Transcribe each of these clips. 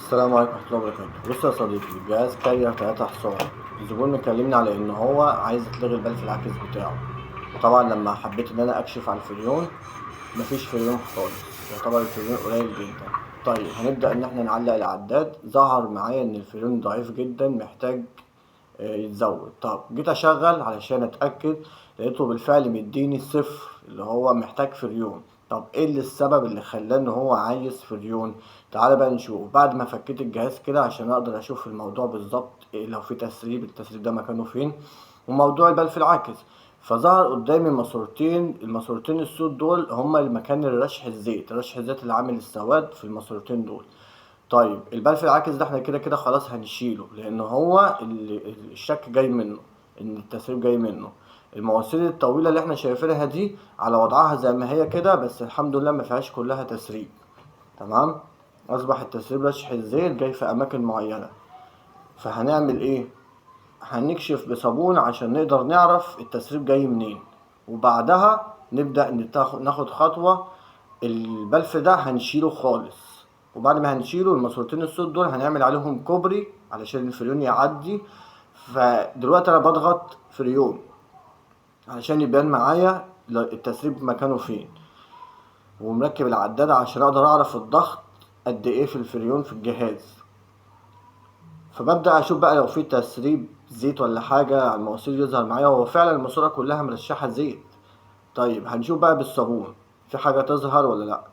السلام عليكم ورحمة الله وبركاته. بص يا صديقي، جهاز كارير 3 حصان. الزبون مكلمني على ان هو عايز يتلغي البلف العاكس بتاعه. طبعا لما حبيت ان انا اكشف على الفريون، مفيش فريون خالص، يعتبر الفريون قليل جدا. طيب هنبدأ ان احنا نعلق العداد. ظهر معايا ان الفريون ضعيف جدا، محتاج يتزود. طب جيت اشغل علشان اتاكد، لقيته بالفعل مديني صفر، اللي هو محتاج فريون. طب ايه اللي السبب اللي خلاه ان هو عايز فريون؟ تعالى بقى نشوف بعد ما فكيت الجهاز كده عشان اقدر اشوف الموضوع بالظبط. إيه لو في تسريب، التسريب ده مكانه فين؟ وموضوع البلف العاكس. فظهر قدامي ماسورتين، الماسورتين السود دول هما المكان الرشح الزيت، رشح الزيت اللي عامل السواد في الماسورتين دول. طيب البلف العاكس ده احنا كده كده خلاص هنشيله، لان هو الشك جاي منه، ان التسريب جاي منه. المواسير الطويله اللي احنا شايفينها دي على وضعها زي ما هي كده، بس الحمد لله ما فيهاش كلها تسريب. تمام. اصبح التسريب رشح الزيت جاي في اماكن معينه. فهنعمل ايه؟ هنكشف بصابون عشان نقدر نعرف التسريب جاي منين، وبعدها نبدأ ناخد خطوة. البلف ده هنشيله خالص، وبعد ما هنشيله الماسورتين السود دول هنعمل عليهم كوبري علشان الفريون يعدي. فدلوقتي انا بضغط فريون علشان يبان معايا التسريب مكانه فين، ومركب العدادة عشان اقدر اعرف الضغط قد ايه في الفريون في الجهاز. فببدأ أشوف بقى لو في تسريب زيت ولا حاجة على المواسير يظهر معايا. هو فعلا الماسورة كلها مرشحة زيت. طيب هنشوف بقى بالصابون في حاجة تظهر ولا لأ.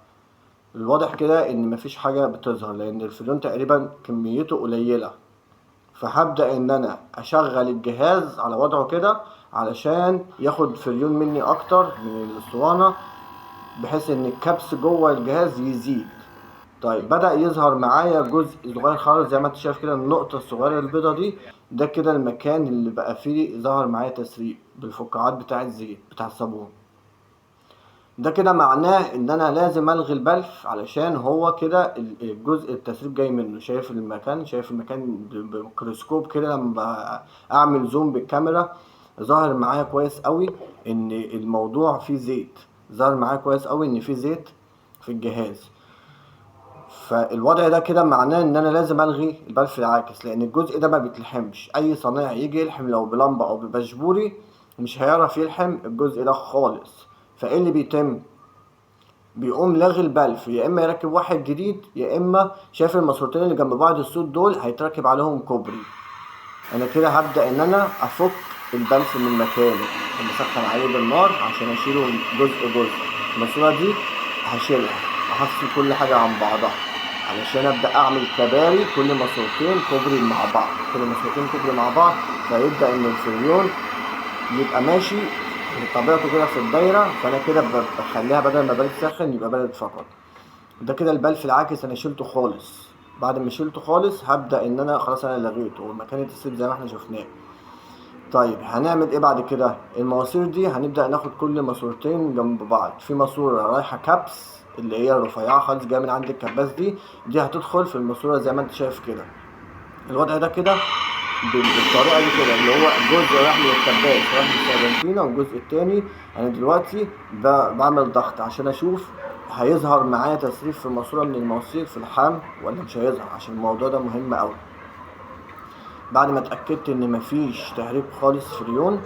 الواضح كده إن مفيش حاجة بتظهر، لأن الفريون تقريبا كميته قليلة. فهبدأ إن أنا أشغل الجهاز على وضعه كده علشان ياخد فريون مني أكتر من الأسطوانة، بحيث إن الكبس جوه الجهاز يزيد. طيب بدأ يظهر معايا جزء صغير خالص زي ما انت شايف كده، النقطة الصغيرة البيضة دي، ده كده المكان اللي بقى فيه ظهر معايا تسريب بالفقاعات بتاع الزيت بتاع الصابون. ده كده معناه ان انا لازم الغي البلف، علشان هو كده الجزء التسريب جاي منه. شايف المكان، شايف المكان بميكروسكوب كده لما اعمل زوم بالكاميرا، ظاهر معايا كويس قوي ان الموضوع فيه زيت. ظهر معايا كويس قوي ان فيه زيت في الجهاز. فالوضع ده كده معناه ان انا لازم الغي البلف العاكس، لان الجزء ده ما بيتلحمش. اي صنايعي يجي يلحم لو بلمبه او ببشبوري مش هيعرف يلحم الجزء ده خالص. فايه اللي بيتم؟ بيقوم لاغي البلف، يا اما يركب واحد جديد، يا اما شايف الماسورتين اللي جنب بعض السود دول هيتركب عليهم كوبري. انا كده هبدا ان انا افك البلف من مكانه، بسخن عليه بالنار عشان اشيله جزء جزء. الماسوره دي هشيلها وهفصل كل حاجه عن بعضها علشان ابدا اعمل كباري، كل ماسورتين كوبري مع بعض، كل ماسورتين كوبري مع بعض. فيبدا ان الفريون يبقى ماشي بطبيعته كده في الدايره. فانا كده بخليها بدل ما بلد ساخن يبقى بلد فقط. ده كده البلف العاكس انا شلته خالص. بعد ما شلته خالص هبدا ان انا خلاص انا لغيته، ومكان التسريب زي ما احنا شفناه. طيب هنعمل ايه بعد كده؟ المواسير دي هنبدأ ناخد كل ماسورتين جنب بعض. في ماسورة رايحة كبس اللي هي رفيعة خالص جاية من عند الكباس، دي هتدخل في الماسورة زي ما انت شايف كده. الوضع ده كده بالطريقة دي كده، اللي هو جزء رايح للكباس رايح للسربنتينة، والجزء التاني انا دلوقتي بعمل ضغط عشان اشوف هيظهر معايا تسريب في ماسورة من المواسير في الحمل ولا مش هيظهر، عشان الموضوع ده مهم اوي. بعد ما اتأكدت ان مفيش تهريب خالص فريون،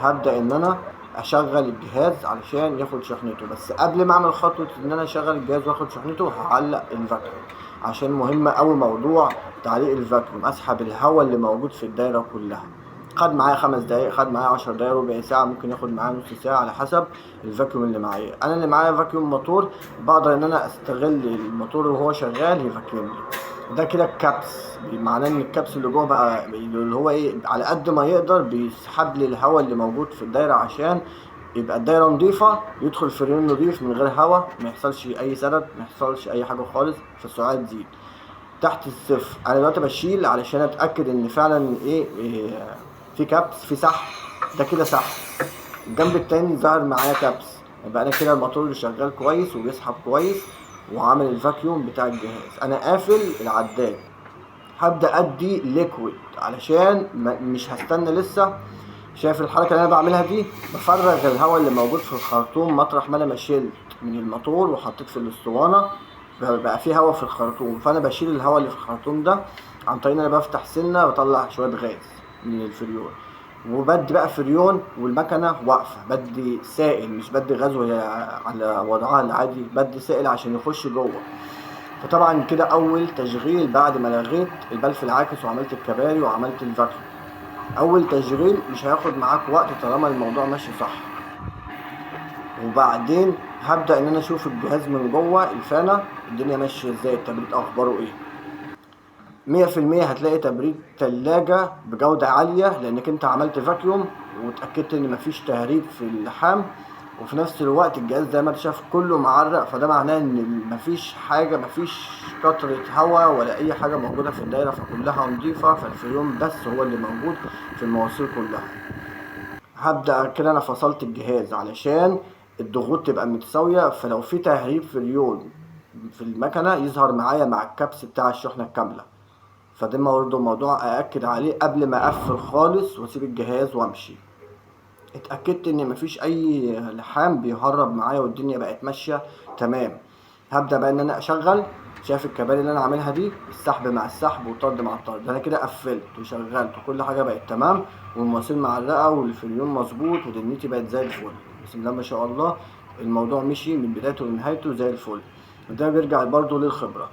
هبدأ ان انا اشغل الجهاز علشان ياخد شحنته. بس قبل ما اعمل خطوة ان انا اشغل الجهاز واخد شحنته، هعلق الفاكيوم، عشان مهم اوي موضوع تعليق الفاكيوم. اسحب الهواء اللي موجود في الدايرة كلها. خد معايا 5 دقايق، خد معايا 10 دقايق، ربع ساعة، ممكن ياخد معايا نص ساعة على حسب الفاكيوم اللي معايا. انا اللي معايا فاكيوم موتور، بقدر ان انا استغل الموتور وهو شغال يفاكيوم لي. ده كده الكبس، معناه ان الكبس اللي جوه بقى اللي هو ايه، على قد ما يقدر بيسحب لي الهواء اللي موجود في الدايره، عشان يبقى الدايره نظيفه، يدخل فريون نظيف من غير هواء، ما يحصلش اي سدد، ما يحصلش اي حاجه خالص، فالسرعه تزيد تحت الصفر. انا دلوقتي بشيل علشان اتاكد ان فعلا إيه في كبس، في سحب. ده كده سحب. الجنب التاني ظهر معايا كبس، يبقى انا كده الموتور اللي شغال كويس وبيسحب كويس وعامل الفاكيوم بتاع الجهاز. انا قافل العداد، هبدا ادي ليكويد علشان مش هستنى لسه. شايف الحركه اللي انا بعملها دي؟ بفرغ الهواء اللي موجود في الخرطوم مطرح ما انا شلت من الموتور وحطيت في الاسطوانه. بقى في هواء في الخرطوم، فانا بشيل الهواء اللي في الخرطوم ده عن طريق ان انا بفتح سنه بطلع شويه غاز من الفريون، وبدي بقى فريون والمكنه واقفه، بدي سائل مش بدي غاز وهي على وضعها العادي، بدي سائل عشان يخش جوه. فطبعا كده اول تشغيل بعد ما لغيت البلف العاكس وعملت الكباري وعملت الفاكيوم، اول تشغيل مش هياخد معاك وقت طالما الموضوع ماشي صح. وبعدين هبدأ ان انا اشوف الجهاز من جوه الفانة الدنيا ماشية ازاي، التبريد اخباره ايه. 100% هتلاقي تبريد تلاجة بجودة عالية، لانك انت عملت فاكيوم واتأكدت ان مفيش تهريب في اللحام، وفي نفس الوقت الجهاز زي ما انت شايف كله معرق، فده معناه ان مفيش حاجة، مفيش قطرة هواء ولا اي حاجة موجودة في الدايرة، فكلها نضيفة، فالفريون بس هو اللي موجود في المواسير كلها. هبدأ كده انا فصلت الجهاز علشان الضغوط تبقى متساوية، فلو في تهريب فريون في المكنة يظهر معايا مع الكبس بتاع الشحنة الكاملة. فده برضه موضوع أأكد عليه قبل ما أقفل خالص وأسيب الجهاز وأمشي. اتأكدت إن مفيش أي لحام بيهرب معايا والدنيا بقت ماشية تمام. هبدأ بقى إن أنا أشغل. شايف الكباري اللي أنا عاملها دي، السحب مع السحب والطرد مع الطرد، أنا كده قفلت وشغلت وكل حاجة بقت تمام، والمواسير معلقة والفريون مظبوط ودنيتي بقت زي الفل. بسم الله ما شاء الله، الموضوع مشي من بدايته لنهايته زي الفل. وده بيرجع برضه للخبرة.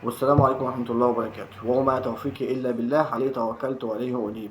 والسلام عليكم ورحمة الله وبركاته، وما توفيقي إلا بالله، عليه توكلت وعليه أنيب.